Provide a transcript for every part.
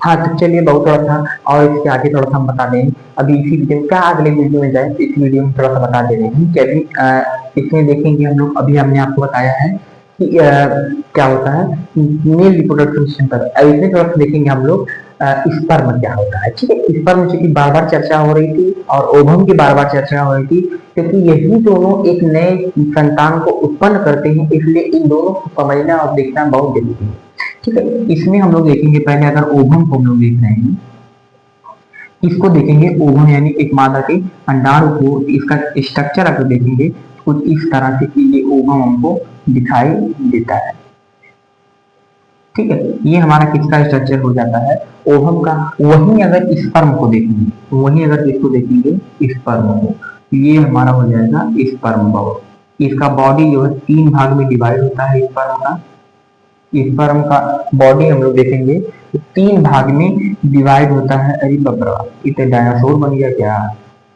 हाँ तो चलिए बहुत थोड़ा था, और इसके आगे थोड़ा सा हम बता दें अभी इसी वीडियो में, क्या अगले वीडियो में जाए इस वीडियो में थोड़ा सा बता दे रहे हैं कि अभी इसमें देखेंगे हम लोग। अभी हमने आपको बताया है कि क्या होता है मेल रिप्रोडक्टिव सिस्टम पर। अब इसमें थोड़ा सा देखेंगे हम लोग स्पर्म क्या होता है। ठीक है, स्पर्म की बार बार चर्चा हो रही थी और ओवम की बार बार चर्चा हो रही थी, क्योंकि यही दोनों एक नए संतान को उत्पन्न करते हैं, इसलिए इन दोनों को समझना और देखना बहुत जरूरी है। ठीक है, इसमें हम लोग देखेंगे पहले अगर ओवम को हम लोग देख रहे हैं, इसको देखेंगे ओवम यानी एक मादा के अंडाणु को, इसका स्ट्रक्चर अगर देखेंगे कुछ इस तरह से ये ओवम हमको दिखाई देता है। ठीक है, ये हमारा किसका स्ट्रक्चर हो जाता है, ओवम का। वहीं अगर स्पर्म को देखेंगे, वहीं अगर इसको देखेंगे स्पर्म को, ये हमारा हो जाएगा स्पर्म बॉडी। इसका बॉडी जो है 3 भाग में डिवाइड होता है स्पर्म का। स्पर्म का बॉडी हम लोग देखेंगे तो 3 भाग में डिवाइड होता है। अरे बबरा, इतने डायनासोर बन गया क्या।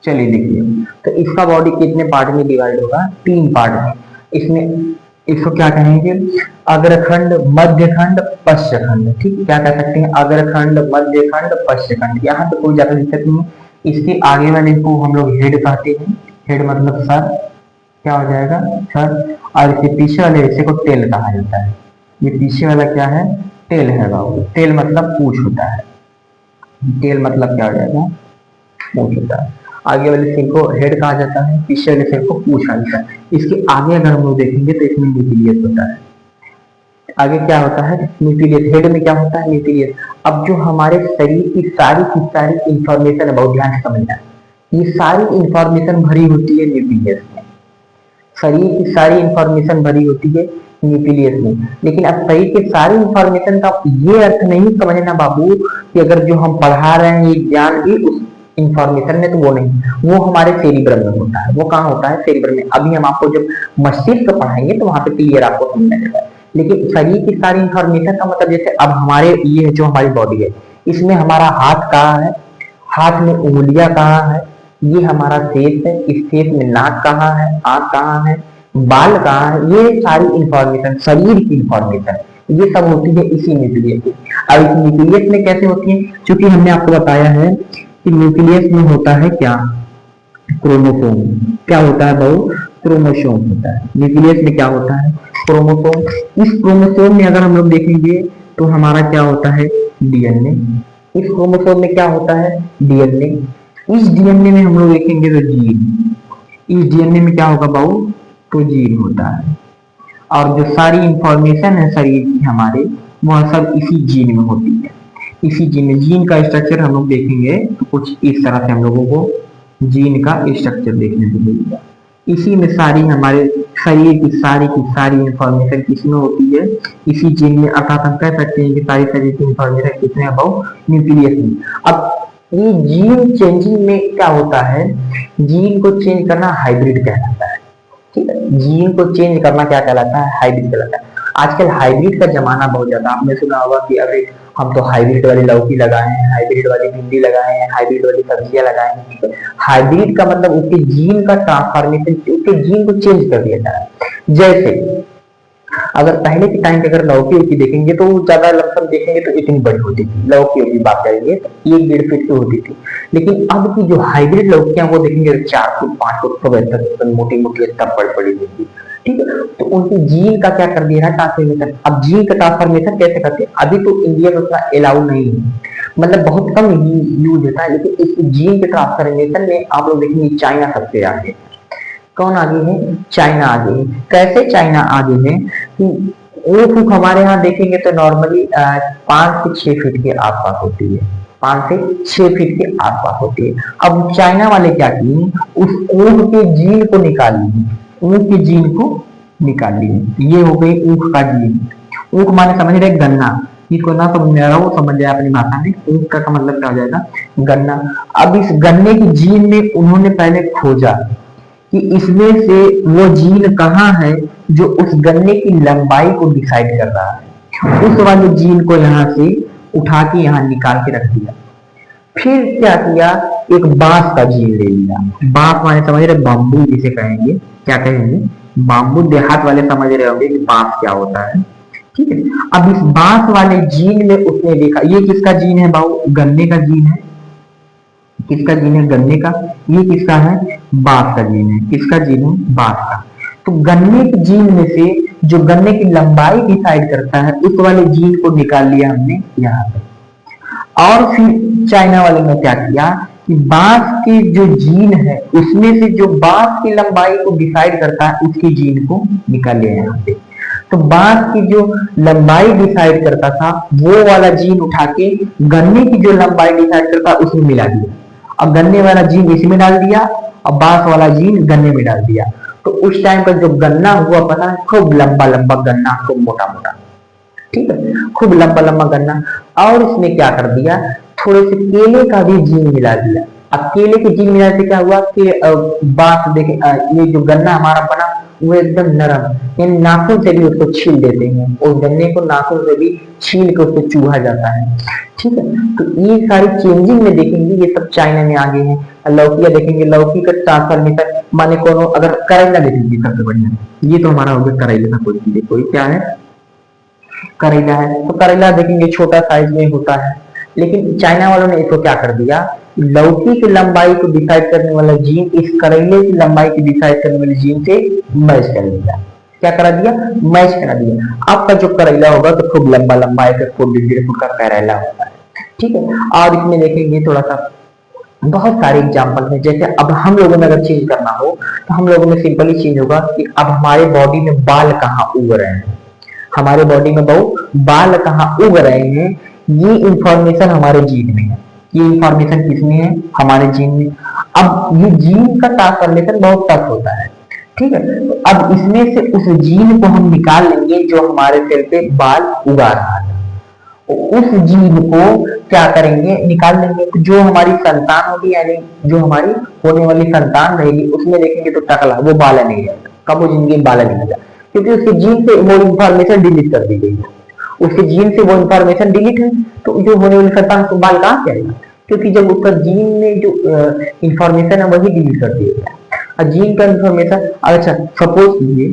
चलिए देखिए, तो इसका बॉडी कितने पार्ट में डिवाइड होगा, 3 पार्ट में। इसमें इसको क्या कहेंगे, अग्रखंड, मध्यखंड, पश्चखंड। ठीक, क्या कह सकते हैं, अग्रखंड, मध्यखंड, पश्चखंड। यहाँ पे कोई ज्यादा दिक्कत नहीं है। इसके आगे वाले को हम लोग हेड कहते हैं। हेड मतलब सर, क्या हो जाएगा सर। और इसके पीछे वाले हिस्से को टेल कहा जाता है। ये पीछे वाला क्या है, टेल है बाबू। टेल मतलब पूंछ होता है। टेल मतलब क्या हो जाएगा, पूंछ होता है। आगे वाले सिर को हेड कहा जाता है, पीछे वाले सिर को पूंछ कहा जाता है। इसके आगे अगर हम लोग देखेंगे तो इसमें न्यूक्लियस होता है। आगे क्या होता है, न्यूक्लियस। हेड में क्या होता है, न्यूक्लियस। अब जो हमारे शरीर की सारी इंफॉर्मेशन है, बहुत ध्यान से समझना, ये सारी इंफॉर्मेशन भरी होती है न्यूक्लियस में। शरीर की सारी इंफॉर्मेशन भरी होती है न्यूक्लियस में। लेकिन अब शरीर की सारी इंफॉर्मेशन का ये अर्थ नहीं समझना बाबू कि अगर जो हम पढ़ा रहे हैं ये ज्ञान भी उस इंफॉर्मेशन में, तो वो नहीं, वो हमारे सेरिब्रम में होता है। वो कहाँ होता है, सेरिब्रम में। अभी हम आपको जब मस्तिष्क पढ़ाएंगे तो वहां पे क्लियर आपको समझ जाएगा। लेकिन शरीर की सारी इंफॉर्मेशन का मतलब, जैसे अब हमारे ये जो हमारी बॉडी है, इसमें हमारा हाथ कहाँ है, हाथ में उंगलियां कहाँ है, ये हमारा फेस है, इस फेस में नाक कहाँ है, आंख कहाँ है, बाल कहाँ है, ये सारी इंफॉर्मेशन, शरीर की इंफॉर्मेशन, ये सब होती है इसी न्यूक्लियस में। अब इस न्यूक्लियस में कैसे होती है, क्योंकि हमने आपको बताया है कि न्यूक्लियस में होता है क्या, क्रोमोसोम। क्या होता है बहु, क्रोमोसोम होता है। न्यूक्लियस में क्या होता है, क्रोमोसोम। इस क्रोमोसोम में अगर हम लोग देखेंगे तो हमारा क्या होता है, डीएनए। इस क्रोमोसोम में क्या होता है, डीएनए। इस डीएनए में हम लोग देखेंगे तो जीन। इस डीएनए में क्या होगा बाबू, तो जीन होता है। और जो सारी इंफॉर्मेशन है शरीर की हमारे, वह सब इसी जीन में होती है। इसी जीन में, जीन का स्ट्रक्चर हम लोग देखेंगे तो कुछ इस तरह से हम लोगों को जीन का स्ट्रक्चर देखने को मिलेगा। इसी में सारी हमारे शरीर की सारी इंफॉर्मेशन किसमें होती है, इसी जीन में। अर्थात हम कह सकते हैं कि सारी शरीर की इंफॉर्मेशन किसमें है बाबू, न्यूक्लियस में। अब ये जीन चेंजिंग में क्या होता है, जीन को चेंज करना हाइब्रिड कहलाता है। ठीक है, जीन को चेंज करना क्या कहलाता है, हाइब्रिड कहलाता है। आजकल हाइब्रिड का जमाना बहुत ज्यादा, आपने सुना होगा कि अभी हम तो हाइब्रिड वाली लौकी लगाए हैं, हाइब्रिड वाली भिंडी लगाए हैं, हाइब्रिड वाली सब्जियां लगाए हैं। ठीक है, हाइब्रिड का मतलब उसके जीन का ट्रांसफॉर्मेशन, उसके जीन को चेंज कर दिया जा रहा है। जैसे अगर पहले के टाइम पे अगर लौकी उकी देखेंगे तो ज्यादा लमसम देखेंगे तो इतनी बड़ी होती थी लौकी की बात करेंगे तो 1-1.5 फीट की होती थी। लेकिन अब की जो हाइब्रिड लौकियां वो देखेंगे 4 फुट 5 फुट तो मोटी मोटी तब बड़ी बड़ी होती। ठीक है, तो उनकी जीन का क्या कर दिया है, ट्रांसफॉर्मेशन। अब जीन का ट्रांसफॉर्मेशन कैसे करते हैं, अभी तो इंडिया में उतना अलाउ नहीं है, मतलब बहुत कम ही यूज होता है। लेकिन इस जीन के ट्रांसफॉर्मेशन में आप लोग देखेंगे चाइना सबसे आगे। कौन आगे है, चाइना आगे है। कैसे चाइना आगे है कि ऊख हमारे यहाँ देखेंगे तो नॉर्मली 5 से 6 फीट के आसपास होती है, 5 से 6 फीट के आसपास होती है। अब चाइना वाले क्या किए, उस ऊख के जीन को निकाल लिए, ऊख के जीन को निकाल लिए। ये हो गई ऊख का जीन। ऊख माने समझ रहे गन्ना, इसको ना समझ में आ रहा वो समझ जाए अपनी भाषा में। ऊख का मतलब क्या हो जाएगा, गन्ना। अब इस गन्ने की जीन में उन्होंने पहले खोजा कि इसमें से वो जीन कहाँ है जो उस गन्ने की लंबाई को डिसाइड कर रहा है। उस वाले जीन को यहाँ से उठा के यहाँ निकाल के रख दिया। फिर क्या किया, एक बांस का जीन ले लिया। बांस माने समझ रहे, बाम्बू जिसे कहेंगे, क्या कहेंगे, बाम्बू। देहात वाले समझ रहे होंगे कि बांस क्या होता है। ठीक है। अब इस बांस वाले जीन में उसने देखा, ये किसका जीन है भाऊ? गन्ने का जीन है। किसका जीन है? गन्ने का। ये किसका है? बांस का जीन है। किसका जीन है? बांस का। तो गन्ने के जीन में से जो गन्ने की लंबाई डिसाइड करता है उस वाले जीन को निकाल लिया हमने यहाँ पे। और फिर चाइना वाले ने क्या किया कि बांस के जो जीन है उसमें से जो बांस की लंबाई को डिसाइड करता है उसके जीन को निकाल लिया यहाँ पे। तो बांस की जो लंबाई डिसाइड करता था वो वाला जीन उठा के गन्ने की जो लंबाई डिसाइड करता उसमें मिला दिया। अब गन्ने वाला जीन इसमें डाल दिया और बांस वाला जीन गन्ने में डाल दिया। तो उस टाइम पर जो गन्ना हुआ पता है, खूब लंबा लंबा गन्ना, खूब मोटा मोटा, ठीक है, खूब लंबा लंबा गन्ना। और इसमें क्या कर दिया, थोड़े से केले का भी जीन मिला दिया। अब केले के जीन मिलाने से क्या हुआ कि बात देखे, ये जो गन्ना हमारा बना वो एकदम नरम, यानी नाखून से भी उसको छील देते हैं, और गन्ने को नाखून से भी छील के उसको चूहा जाता है। ठीक है, तो ये सारी चेंजिंग में देखेंगे ये सब चाइना में आगे है। लौकिया देखेंगे, लौकी का ट्रांसफॉर्मेशन माने कोनो, अगर करेला देखेंगे सबसे बढ़िया, ये तो हमारा हो गया करेला का कोई चीज, कोई क्या है, करेला है। तो करेला देखेंगे छोटा साइज में होता है, लेकिन चाइना वालों ने इसको क्या कर दिया, लौकी की लंबाई को डिसाइड करने वाला जीन इस करेले की लंबाई की डिसाइड करने वाले जीन से मैच कर दिया। क्या करा दिया, मैच करा दिया। आपका जो करेला होगा तो खूब लंबा लंबा है, खूब 1.5 फुट का करेला होता है। ठीक है, और इसमें देखेंगे थोड़ा सा बहुत सारे एग्जाम्पल है। जैसे अब हम लोगों में अगर चेंज करना हो तो हम लोगों में सिंपली चेंज होगा कि अब हमारे बॉडी में बाल कहाँ उग रहे हैं, हमारे बॉडी में बाल कहाँ उग रहे हैं, ये इंफॉर्मेशन हमारे जीन में है। ये इंफॉर्मेशन किसमें है, हमारे जीन में। अब ये जीन का ट्रांसफॉर्मेशन बहुत टफ होता है। ठीक है, तो अब इसमें से उस जीन को हम निकाल लेंगे जो हमारे सिर पे बाल उगा रहा है, उस जीन को क्या करेंगे, निकाल लेंगे। तो जो हमारी संतान होगी, यानी जो हमारी होने वाली संतान रहेगी, उसमें देखेंगे तो टकला, वो बाला नहीं रहेगा, कब वो जिंदगी में बाला नहीं होगा, क्योंकि उसके जीन से वो इंफॉर्मेशन डिलीट कर दी गई है। उसके जीन से वो इंफॉर्मेशन डिलीट है, तो जो होने वाली संतान को बाल कहाँ से आएगा, क्योंकि जब उसका जीन में जो इंफॉर्मेशन है वही डिलीट कर दिया गया। और जीन का इंफॉर्मेशन, अच्छा सपोज कीजिए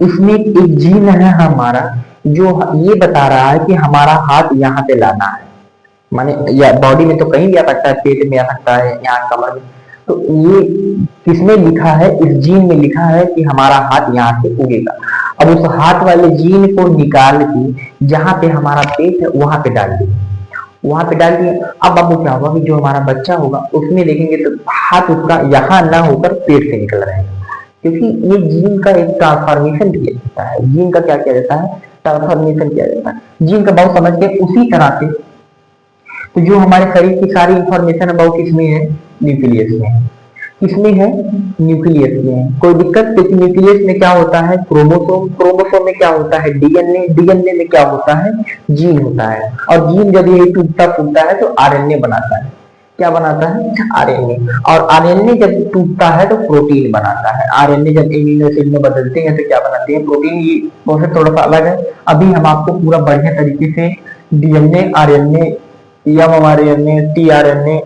इसमें एक जीन है हमारा जो ये बता रहा है कि हमारा हाथ यहाँ पे लाना है, माने या बॉडी में तो कहीं भी आ सकता है, पेट में आ सकता है, यहाँ कमर में। तो ये किसमें लिखा है, इस जीन में लिखा है कि हमारा हाथ यहाँ से उगेगा। अब उस हाथ वाले जीन को निकाल के जहां पे हमारा पेट है वहां पे डाल दिए, वहां पे डाल दिए। अब आपको क्या होगा कि जो हमारा बच्चा होगा उसमें देखेंगे तो हाथ उसका यहाँ ना होकर पेट से निकल रहे हैं, क्योंकि ये जीन का एक ट्रांसफॉर्मेशन किया जाता है। जीन का क्या किया जाता है, ट्रांसफॉर्मेशन किया जाता है। जीन का बहुत समझ के उसी तरह से तो जो हमारे शरीर की सारी इंफॉर्मेशन है वो किसमें है, न्यूक्लियस में है। किसमें है, न्यूक्लियस में है। कोई दिक्कत, क्योंकि न्यूक्लियस में क्या होता है, क्रोमोसोम, क्रोमोसोम में क्या होता है, डीएनए, डीएनए में क्या होता है, जीन होता है। और जीन जब ये टूटता फूटता है तो आरएनए बनाता है। क्या बनाता है, आरएनए। और आरएनए जब टूटता है तो प्रोटीन बनाता है। आरएनए जब एमिनो एसिड में बदलते हैं तो क्या बनाते हैं, प्रोटीन। ये प्रोसेस थोड़ा सा अलग है, अभी हम आपको पूरा बढ़िया तरीके से DNA, RNA, mRNA, tRNA,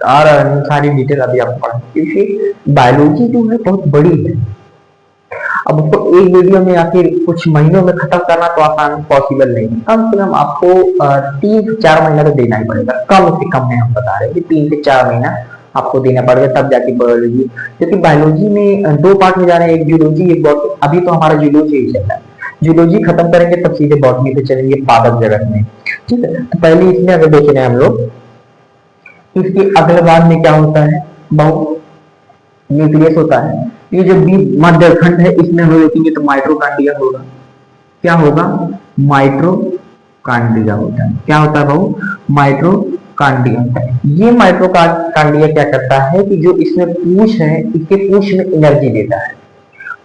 RNA सारी डिटेल अभी आपको पढ़ेंगे, क्योंकि बायोलॉजी जो है बहुत बड़ी है। अब उसको एक वीडियो में आखिर कुछ महीनों में खत्म करना तो आसान पॉसिबल नहीं है। कम से कम आपको 3 से 4 महीना तो देना ही पड़ेगा, कम से कम है, हम बता रहे हैं कि 3 से 4 महीना आपको देना पड़ेगा, तब जाके बायोलॉजी। क्योंकि बायोलॉजी में 2 पार्ट में जा रहे हैं, एक जूलॉजी एक बॉटनी। अभी तो हमारा जूलॉजी ही चल रहा है, जूलॉजी खत्म करेंगे तब सीधे बॉटनी पे चलेंगे, पादप जगत में। ठीक है, तो पहले इसमें अगर देख रहे हैं हम लोग, इसके अगले बाद में क्या होता है, बहुत न्यूक्लियस होता है। ये जो मध्यखंड है इसमें हम देखेंगे तो माइटोकॉन्ड्रिया होगा। क्या होगा, माइटोकॉन्ड्रिया होता है। क्या होता है भाऊ, माइटोकॉन्ड्रिया। ये माइटोकॉन्ड्रिया क्या करता है कि जो इसमें पूछ है, इसके पूछ में एनर्जी देता है।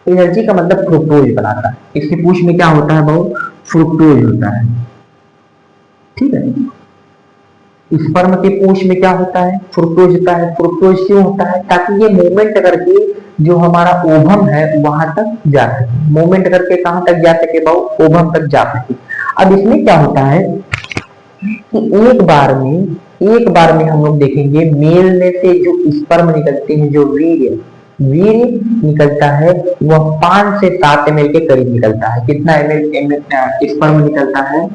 एनर्जी का मतलब फ्रुक्टोज बनाता है। इसके पूछ में क्या होता है भाऊ, फ्रुक्टोज होता है। ठीक है, स्पर्म के पूछ में क्या होता है, फ्रुक्टोज होता है। फ्रुक्टोज क्यों होता है, ताकि ये मूवमेंट करके जो हमारा ओवम है वहां तक जा सके। मूवमेंट करके कहां तक जा सके भाऊ, ओवम तक जा सके। अब इसमें क्या होता है कि एक बार में हम लोग देखेंगे मेल में से जो स्पर्म निकलते हैं, जो वीर्य, वीर्य निकलता है वह 5 से 7 ml के करीब निकलता है। कितना ml स्पर्म निकलता है?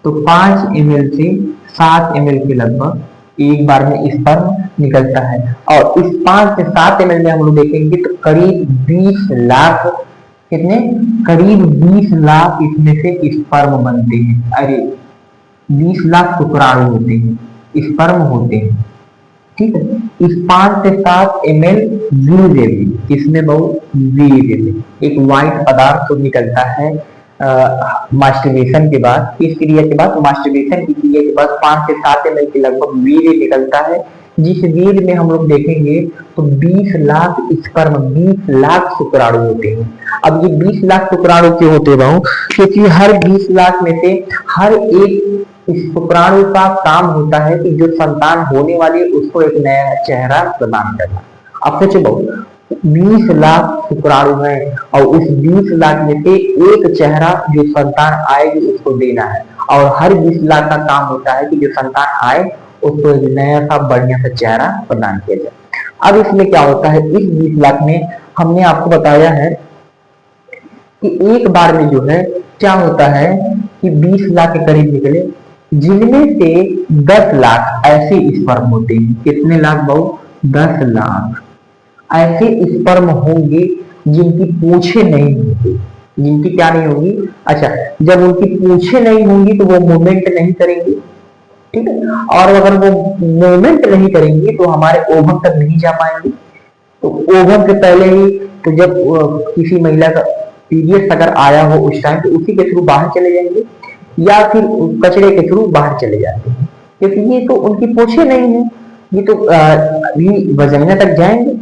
तो 5 ml से 7 ml के लगभग एक बार में स्पर्म निकलता है। और इस 5 से 7 ml में हम लोग देखेंगे तो करीब 20 लाख, कितने? करीब 20 लाख इसमें से स्पर्म बनते हैं। अरे 20 लाख शुक्राणु होते हैं, स्पर्म होते हैं। ठीक है, इस 5 से 7 ml वीर्य में, इसमें बहुत वीर्य में एक व्हाइट पदार्थ तो निकलता है मास्टरबेशन के बाद। इस क्रिया के बाद, मास्टरबेशन की क्रिया के बाद 5 से 7 ml के लगभग वीर्य निकलता है, जिस वीर्य में हम लोग देखेंगे तो 20 लाख स्पर्म, 20 लाख शुक्राणु होते हैं। अब ये 20 लाख शुक्राणु क्यों होते हैं? क्योंकि हर 20 लाख में से हर एक इस शुक्राणु का काम होता है कि जो संतान होने वाली है उसको एक नया चेहरा प्रदान करना। अब सोचो बहुत, 20 लाख शुक्राणु है और उस 20 लाख में से एक चेहरा जो संतान आएगी उसको देना है, और हर 20 लाख का काम होता है कि जो संतान आए उसको एक नया सा बढ़िया सा चेहरा प्रदान किया जाए। अब इसमें क्या होता है, इस 20 लाख में हमने आपको बताया है कि एक बार में जो है क्या होता है कि 20 लाख के करीब निकले, जिनमें से 10 लाख ऐसे स्पर्म होते हैं। कितने लाख बहु? 10 लाख ऐसे स्पर्म होंगे जिनकी पूछे नहीं होंगी। जिनकी क्या नहीं होगी? अच्छा, जब उनकी पूछे नहीं होंगी तो वो मूवमेंट नहीं करेंगे, ठीक है, और अगर वो मूवमेंट नहीं करेंगे तो हमारे ओवम तक नहीं जा पाएंगे। तो ओवम से पहले ही, तो जब किसी महिला का पीरियड्स अगर आया हो उस टाइम तो उसी के थ्रू बाहर चले जाएंगे, या फिर कचरे के थ्रू बाहर चले जाते हैं, क्योंकि ये तो उनकी पूछे नहीं है। ये तो अभी वजाइना तक जाएंगे,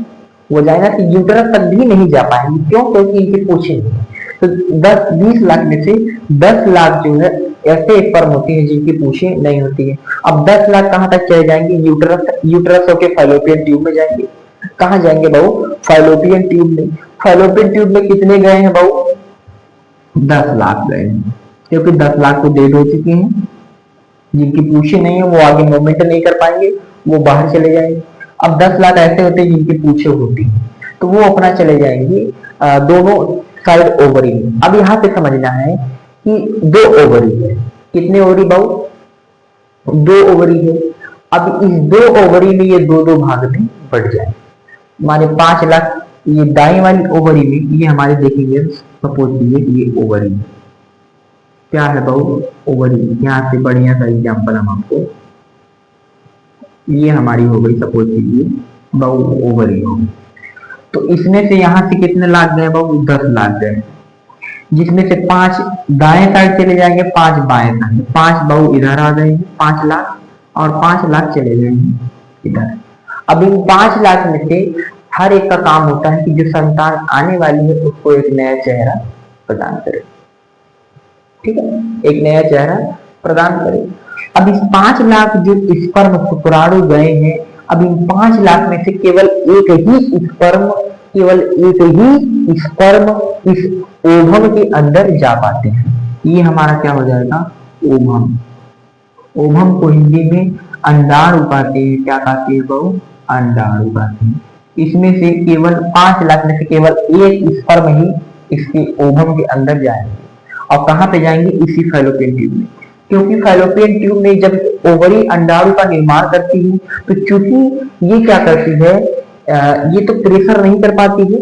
वजाइना से यूटरस तक भी नहीं जा पाएंगे। क्यों? क्योंकि इनकी पूछे नहीं है। तो 10-20 लाख में से 10 लाख जो है ऐसे स्पर्म होते हैं जिनकी पूछे नहीं होती है। अब 10 लाख कहाँ तक चले जाएंगे? यूटरस तक। यूटरस होके फैलोपियन ट्यूब में जाएंगे। कहाँ जाएंगे बहू? फैलोपियन ट्यूब में। फैलोपियन ट्यूब में कितने गए हैं बहू? 10 लाख गए हैं, क्योंकि 10 लाख को डेड हो चुके हैं। जिनकी पूछे नहीं है वो आगे मूवमेंट नहीं कर पाएंगे, वो बाहर चले जाएंगे। अब 10 लाख ऐसे होते हैं जिनकी पूछे होती है, तो वो अपना चले जाएंगे दोनों साइड ओवरी में। अब यहाँ पे समझना है कि 2 ओवरी है। कितने ओवरी बाबू? 2 ओवरी है। अब इस 2 ओवरी में ये 2-2 भाग में बढ़ जाए। हमारे 5 लाख ये दाएं वाली ओवरी में, ये हमारे देखेंगे, सपोज कीजिए ये ओवरी क्या है बाबू? ओवरी। यहाँ से बढ़िया सा एग्जाम्पल हम आपको, ये हमारी हो गई सपोज कीजिए बाबू ओवरी हो। तो इसमें से यहाँ से कितने लाख गए बाबू? 10 लाख गए, जिसमें से 5 दाएं साइड चले जाएंगे, 5 बाएं साइड। 5 बाबू इधर आ जाएंगे 5 लाख, और 5 लाख चले जाएंगे इधर। अब इन 5 लाख में से हर एक का काम होता है कि जो संतान आने वाली है उसको एक नया चेहरा प्रदान करे। ठीक है, एक नया चेहरा प्रदान करे। अब इस 5 लाख जो स्पर्म शुक्राणु गए हैं, अब इन 5 लाख में से केवल एक ही स्पर्म, केवल एक ही स्पर्म इस ओवम के अंदर जा पाते हैं। ये हमारा क्या हो जाएगा? ओवम। ओवम को हिंदी में अंडाणु कहते हैं। क्या कहते हैं बहु? अंडाणु कहते हैं। इसमें से केवल 5 लाख में से केवल एक स्पर्म ही इसके ओवम के अंदर जाएंगे, और कहाँ पे जाएंगे? इसी फैलोपियन ट्यूब में। क्योंकि फैलोपियन ट्यूब में जब ओवरी अंडाणु का निर्माण करती है तो चूंकि ये क्या करती है, ये तो प्रेशर नहीं कर पाती है,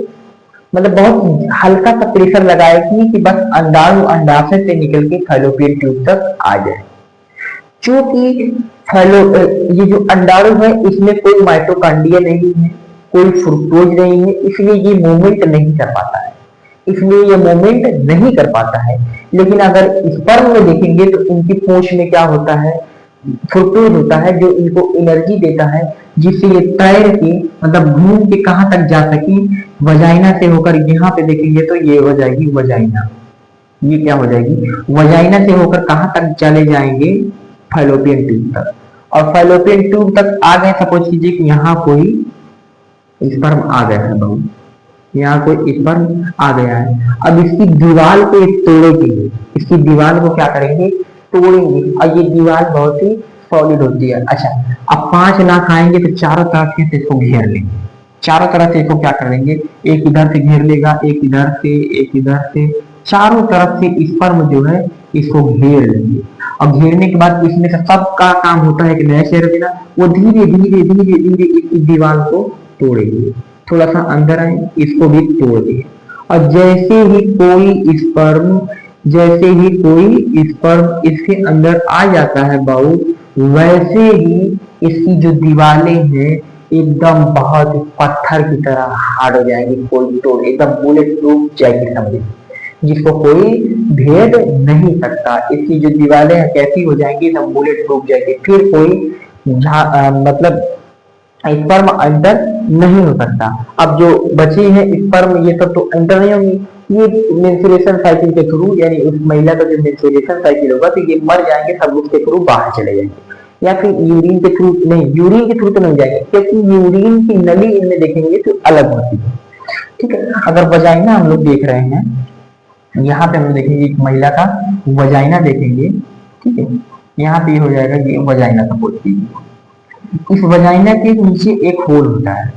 मतलब बहुत हल्का सा प्रेशर लगाएगी कि बस अंडाणु अंडाशय से निकल के फैलोपियन ट्यूब तक आ जाए। चूंकि ये जो अंडाणु है इसमें कोई माइटोकॉन्ड्रिया नहीं है, कोई फ्रुक्टोज नहीं है, इसलिए ये मूवमेंट नहीं कर पाता है, इसलिए ये मूवमेंट नहीं कर पाता है। लेकिन अगर स्पर्म में देखेंगे तो इनकी पूंछ में क्या होता है? फ्रुक्टोज होता है, जो इनको एनर्जी देता है, जिससे ये तैर के, मतलब घूम के कहाँ तक जा सके? वजाइना से होकर, यहाँ पे देखेंगे तो ये हो जाएगी वजाइना। ये क्या हो जाएगी? वजाइना से होकर कहाँ तक चले जाएंगे? फैलोपियन ट्यूब तक। और फैलोपियन ट्यूब तक आ गए, सपोज कीजिए कि यहाँ कोई स्पर्म आ गया है बहु, यहाँ कोई स्पर्म आ गया है। अब इसकी दीवार को तोड़ेंगे, इसकी दीवार को क्या करेंगे? तोड़ेंगे। और ये दीवार बहुत ही सॉलिड होती है। अच्छा, अब 5 लाख आएंगे तो चारों तरफ से इसको घेर लेंगे, चारों तरफ से इसको क्या कर लेंगे, एक इधर से घेर लेगा, एक इधर से, चारों तरफ से स्पर्म जो है इसको घेर लेंगे। और घेरने के बाद इसमें से सबका काम होता है कि नया शेयर देना, वो धीरे धीरे धीरे धीरे इस दीवार को तोड़ेंगे, थोड़ा सा अंदर आए, इसको भी तोड़ दिए। और जैसे ही कोई स्पर्म इसके अंदर आ जाता है बाबू, वैसे ही इसकी जो दीवारें हैं एकदम बहुत पत्थर की तरह हार्ड हो जाएंगी, कोई तोड़ एकदम बुलेट प्रूफ जैकेट समझे, जिसको कोई भेद नहीं सकता। इसकी जो दीवारें हैं कैसी हो जाएंगी, एकदम बुलेट प्रूफ जैकेट, फिर कोई मतलब स्पर्म अंदर नहीं हो सकता। अब जो बची है स्पर्म ये सब तो अंदर नहीं होंगी, ये मेंस्ट्रुएशन साइकिल के थ्रू, यानी उस महिला का जो मेंस्ट्रुएशन साइकिल होगा तो ये मर जाएंगे, सब उसके थ्रू बाहर चले जाएंगे, या फिर यूरिन के थ्रू, नहीं यूरिन के थ्रू तो नहीं जाएंगे, क्योंकि यूरिन की नली इनमें देखेंगे तो अलग होती है। ठीक है, अगर वजाइना हम लोग देख रहे हैं, यहाँ पे हम देखेंगे एक महिला का वजाइना देखेंगे। ठीक है, यहाँ पे हो जाएगा ये वजाइना का पोर्शन। इस वजाइना के नीचे एक होल होता है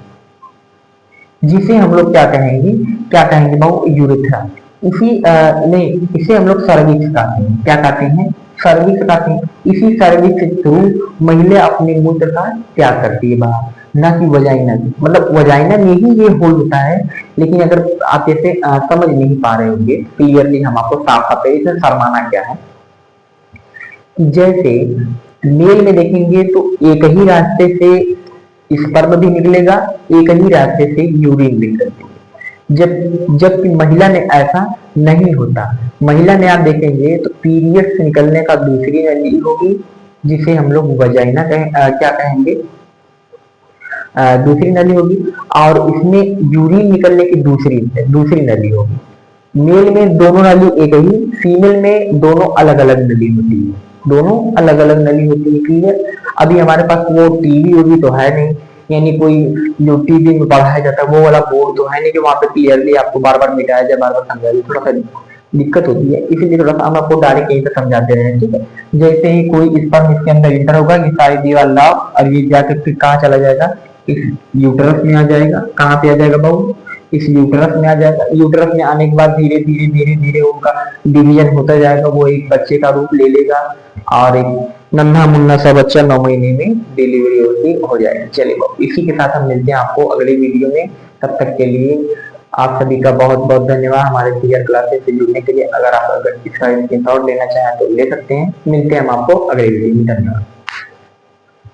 जिसे हम लोग क्या कहेंगे बाबू, यूरेथ्रा। इसे हम लोग सर्विक्स कहते हैं। क्या कहते हैं, सर्विक्स कहते हैं। इसी सर्विक्स के थ्रू महिला अपने मूत्र का त्याग करती है बाहर, ना कि वजाइना में। मतलब वजाइना में ही ये होल होता है, लेकिन अगर आप इसे समझ नहीं पा रहे होंगे क्लियरली, हम आपको साफ साफ इसे शर्माना क्या है। जैसे मेल में देखेंगे तो एक ही रास्ते से स्पर्म भी निकलेगा, एक ही रास्ते से यूरिन भी निकलेगी। जबकि महिला में ऐसा नहीं होता। महिला में आप देखेंगे तो पीरियड से निकलने का दूसरी नली होगी, जिसे हम लोग वजाइना क्या कहेंगे, दूसरी नली होगी, और इसमें यूरिन निकलने की दूसरी नली होगी। मेल में दोनों नली एक ही, फीमेल में दोनों अलग अलग नली होती है, दोनों अलग अलग नली होती है। क्लियर। अभी हमारे पास वो टीवी वोवी तो है नहीं, यानी कोई जो टीवी में पढ़ाया जाता है वो वाला बोर्ड तो है नहीं कि वहां पे क्लियरली आपको बार बार मिटाया जाए, बार बार समझाया जाए, थोड़ा सा दिक्कत होती है, इसीलिए थोड़ा सा हम आपको डायरेक्ट यहीं पे समझाते रहे। ठीक है, जैसे ही कोई स्पर्म इसके अंदर इंटर होगा, ये सारी दीवार लाओ और ये जाकर फिर कहाँ चला जाएगा, इस यूटरस में आ जाएगा। कहाँ पे आ जाएगा बाबू, इस यूटरस में आ जाएगा। यूटरस में आने के बाद धीरे धीरे धीरे धीरे उनका डिवीजन होता जाएगा, वो एक बच्चे का रूप ले लेगा और एक नन्हा मुन्ना सा बच्चा 9 महीने में डिलीवरी हो जाएगा। चलिए बाबू, इसी के साथ हम मिलते हैं आपको अगले वीडियो में। तब तक के लिए आप सभी का बहुत बहुत धन्यवाद हमारे क्लियर क्लासेस से जुड़ने के लिए। अगर आप इसका स्क्रीनशॉट लेना चाहें तो ले सकते हैं। मिलते हैं हम आपको अगले वीडियो में। धन्यवाद।